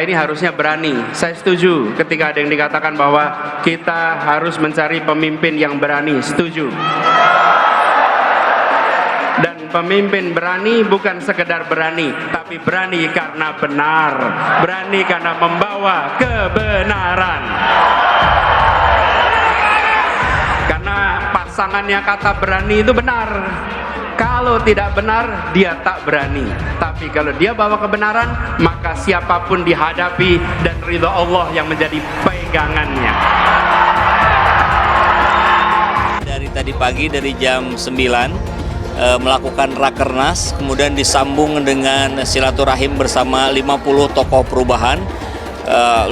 Ini harusnya berani. Saya setuju ketika ada yang dikatakan bahwa kita harus mencari pemimpin yang berani. Setuju. Dan pemimpin berani bukan sekedar berani, tapi berani karena benar, berani karena membawa kebenaran. Karena pasangannya kata berani itu benar. Kalau tidak benar, dia tak berani. Tapi kalau dia bawa kebenaran, maka siapapun dihadapi dan ridha Allah yang menjadi pegangannya. Dari tadi pagi, dari jam 9, melakukan rakernas, kemudian disambung dengan silaturahim bersama 50 tokoh perubahan.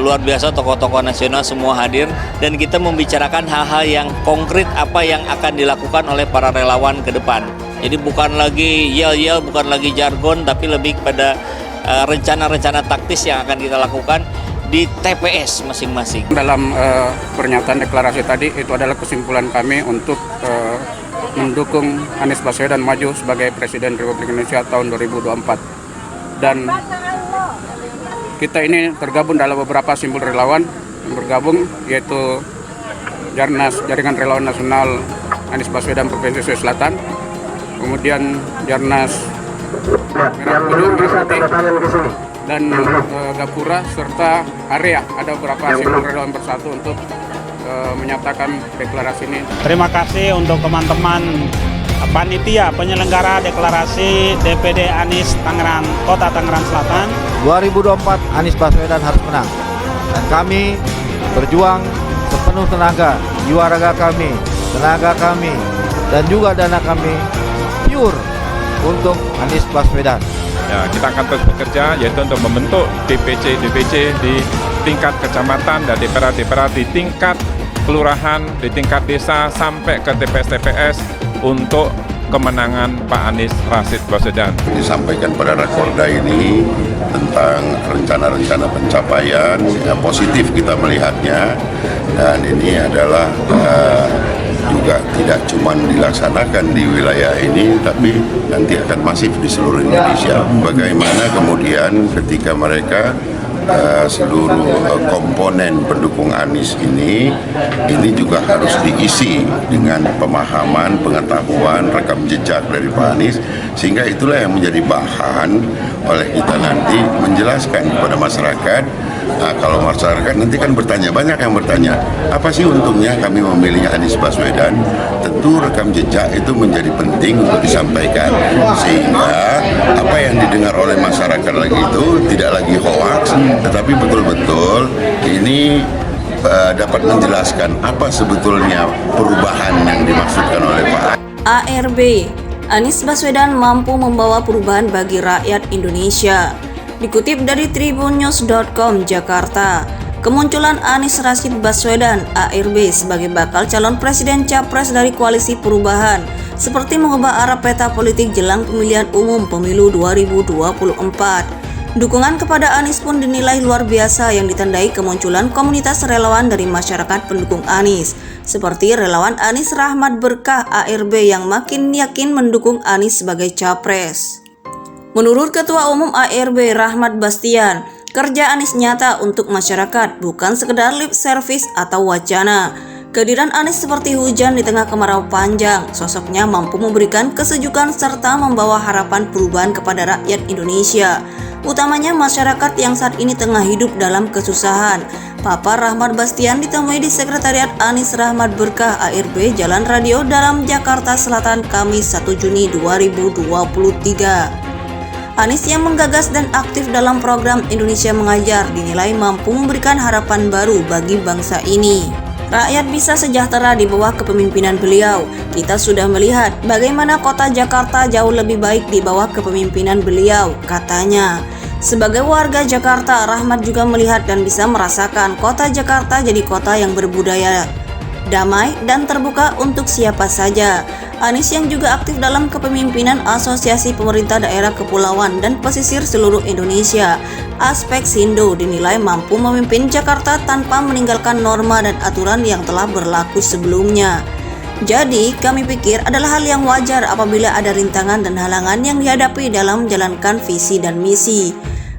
Luar biasa, tokoh-tokoh nasional semua hadir, dan kita membicarakan hal-hal yang konkret apa yang akan dilakukan oleh para relawan ke depan. Jadi bukan lagi yel-yel, bukan lagi jargon, tapi lebih kepada rencana-rencana taktis yang akan kita lakukan di TPS masing-masing. Dalam pernyataan deklarasi tadi, itu adalah kesimpulan kami untuk mendukung Anies Baswedan maju sebagai Presiden Republik Indonesia tahun 2024. Dan kita ini tergabung dalam beberapa simbol relawan yang bergabung, yaitu Jarnas, Jaringan Relawan Nasional Anies Baswedan Provinsi Sulawesi Selatan, kemudian Jarnas Merah Putih, dan Gapura, serta area. Ada beberapa simbol relawan bersatu untuk menyatakan deklarasi ini. Terima kasih untuk teman-teman panitia penyelenggara deklarasi DPD Anies Tangerang, Kota Tangerang Selatan. 2024 Anies Baswedan harus menang, dan kami berjuang sepenuh tenaga, jiwa raga kami, tenaga kami, dan juga dana kami pure untuk Anies Baswedan. Ya, kita akan terus bekerja, yaitu untuk membentuk DPC di tingkat kecamatan dan DPR di tingkat kelurahan, di tingkat desa, sampai ke TPS untuk kemenangan Pak Anies Rashid Baswedan. Disampaikan pada Rakorda ini tentang rencana-rencana pencapaian, ya, positif kita melihatnya, dan ini adalah juga tidak cuma dilaksanakan di wilayah ini, tapi nanti akan masif di seluruh Indonesia. Bagaimana kemudian ketika mereka seluruh komponen pendukung Anies ini juga harus diisi dengan pemahaman, pengetahuan, rekam jejak dari Pak Anies, sehingga itulah yang menjadi bahan oleh kita nanti menjelaskan kepada masyarakat. Nah, kalau masyarakat nanti kan bertanya, banyak yang bertanya, apa sih untungnya kami memilih Anies Baswedan? Tentu rekam jejak itu menjadi penting untuk disampaikan, sehingga apa yang didengar oleh masyarakat lagi itu tidak lagi hoaks, tetapi betul-betul ini dapat menjelaskan apa sebetulnya perubahan yang dimaksudkan oleh Pak ARB. Anies Baswedan mampu membawa perubahan bagi rakyat Indonesia. Dikutip dari tribunnews.com Jakarta, kemunculan Anies Rashid Baswedan ARB sebagai bakal calon presiden capres dari koalisi perubahan seperti mengubah arah peta politik jelang pemilihan umum pemilu 2024. Dukungan kepada Anies pun dinilai luar biasa yang ditandai kemunculan komunitas relawan dari masyarakat pendukung Anies, seperti relawan Anies Rahmat Berkah ARB yang makin yakin mendukung Anies sebagai capres. Menurut Ketua Umum ARB Rahmat Bastian, kerja Anies nyata untuk masyarakat, bukan sekedar lip service atau wacana. Kehadiran Anies seperti hujan di tengah kemarau panjang. Sosoknya mampu memberikan kesejukan serta membawa harapan perubahan kepada rakyat Indonesia, utamanya masyarakat yang saat ini tengah hidup dalam kesusahan. Papa Rahmat Bastian ditemui di Sekretariat Anies Rahmat Berkah ARB Jalan Radio Dalam Jakarta Selatan Kamis 1 Juni 2023. Anies yang menggagas dan aktif dalam program Indonesia Mengajar dinilai mampu memberikan harapan baru bagi bangsa ini. Rakyat bisa sejahtera di bawah kepemimpinan beliau. Kita sudah melihat bagaimana kota Jakarta jauh lebih baik di bawah kepemimpinan beliau, katanya. Sebagai warga Jakarta, Rahmat juga melihat dan bisa merasakan kota Jakarta jadi kota yang berbudaya, damai, dan terbuka untuk siapa saja. Anies yang juga aktif dalam kepemimpinan Asosiasi Pemerintah Daerah Kepulauan dan Pesisir seluruh Indonesia, Aspek Sindo, dinilai mampu memimpin Jakarta tanpa meninggalkan norma dan aturan yang telah berlaku sebelumnya. Jadi, kami pikir adalah hal yang wajar apabila ada rintangan dan halangan yang dihadapi dalam menjalankan visi dan misi.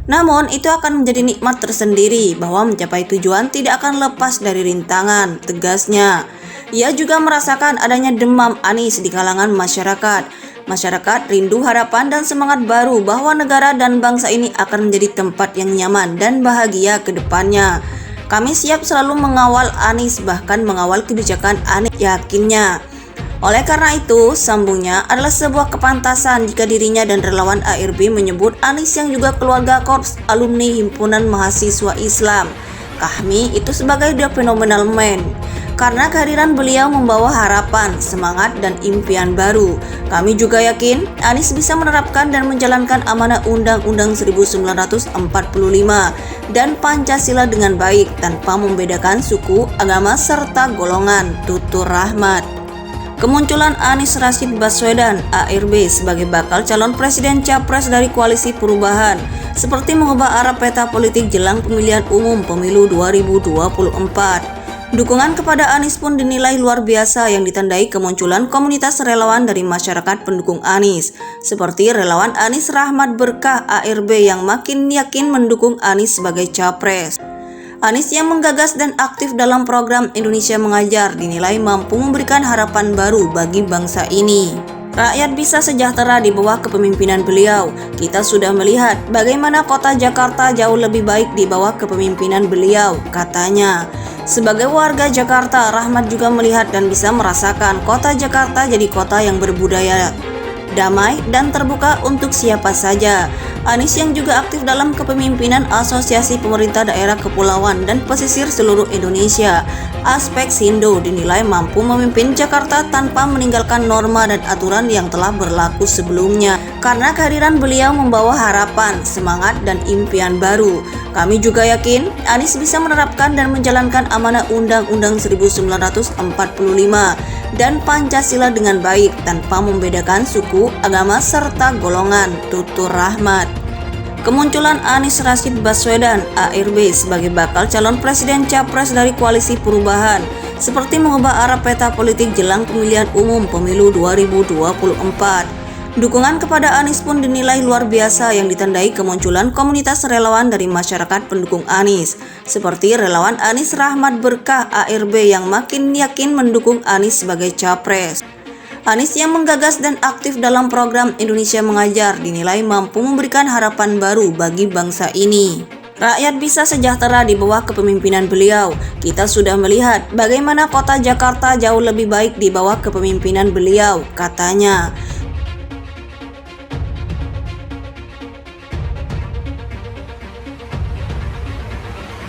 Namun itu akan menjadi nikmat tersendiri bahwa mencapai tujuan tidak akan lepas dari rintangan, tegasnya. Ia juga merasakan adanya demam Anies di kalangan masyarakat. Masyarakat rindu harapan dan semangat baru bahwa negara dan bangsa ini akan menjadi tempat yang nyaman dan bahagia ke depannya. Kami siap selalu mengawal Anies, bahkan mengawal kebijakan Anies, yakinnya. Oleh karena itu, sambungnya, adalah sebuah kepantasan jika dirinya dan relawan ARB menyebut Anies yang juga keluarga korps alumni Himpunan Mahasiswa Islam KAHMI itu sebagai the phenomenal man. Karena kehadiran beliau membawa harapan, semangat, dan impian baru. Kami juga yakin Anies bisa menerapkan dan menjalankan amanah Undang-Undang 1945 dan Pancasila dengan baik tanpa membedakan suku, agama, serta golongan, tutur Rahmat. Kemunculan Anies Rashid Baswedan ARB sebagai bakal calon presiden capres dari Koalisi Perubahan seperti mengubah arah peta politik jelang pemilihan umum pemilu 2024. Dukungan kepada Anies pun dinilai luar biasa yang ditandai kemunculan komunitas relawan dari masyarakat pendukung Anies, seperti relawan Anies Rahmat Berkah ARB yang makin yakin mendukung Anies sebagai capres. Anies yang menggagas dan aktif dalam program Indonesia Mengajar dinilai mampu memberikan harapan baru bagi bangsa ini. Rakyat bisa sejahtera di bawah kepemimpinan beliau. Kita sudah melihat bagaimana kota Jakarta jauh lebih baik di bawah kepemimpinan beliau, katanya. Sebagai warga Jakarta, Rahmat juga melihat dan bisa merasakan kota Jakarta jadi kota yang berbudaya, damai, dan terbuka untuk siapa saja. Anies yang juga aktif dalam kepemimpinan Asosiasi Pemerintah Daerah Kepulauan dan Pesisir seluruh Indonesia, Aspek Sindo, dinilai mampu memimpin Jakarta tanpa meninggalkan norma dan aturan yang telah berlaku sebelumnya. Karena kehadiran beliau membawa harapan, semangat, dan impian baru. Kami juga yakin Anies bisa menerapkan dan menjalankan amanah Undang-Undang 1945 dan Pancasila dengan baik tanpa membedakan suku, agama, serta golongan, tutur Rahmat. Kemunculan Anies Rashid Baswedan ARB sebagai bakal calon presiden capres dari Koalisi Perubahan seperti mengubah arah peta politik jelang pemilihan umum pemilu 2024. Dukungan kepada Anies pun dinilai luar biasa yang ditandai kemunculan komunitas relawan dari masyarakat pendukung Anies, seperti relawan Anies Rahmat Berkah ARB yang makin yakin mendukung Anies sebagai capres. Anies yang menggagas dan aktif dalam program Indonesia Mengajar dinilai mampu memberikan harapan baru bagi bangsa ini. Rakyat bisa sejahtera di bawah kepemimpinan beliau. Kita sudah melihat bagaimana kota Jakarta jauh lebih baik di bawah kepemimpinan beliau, katanya.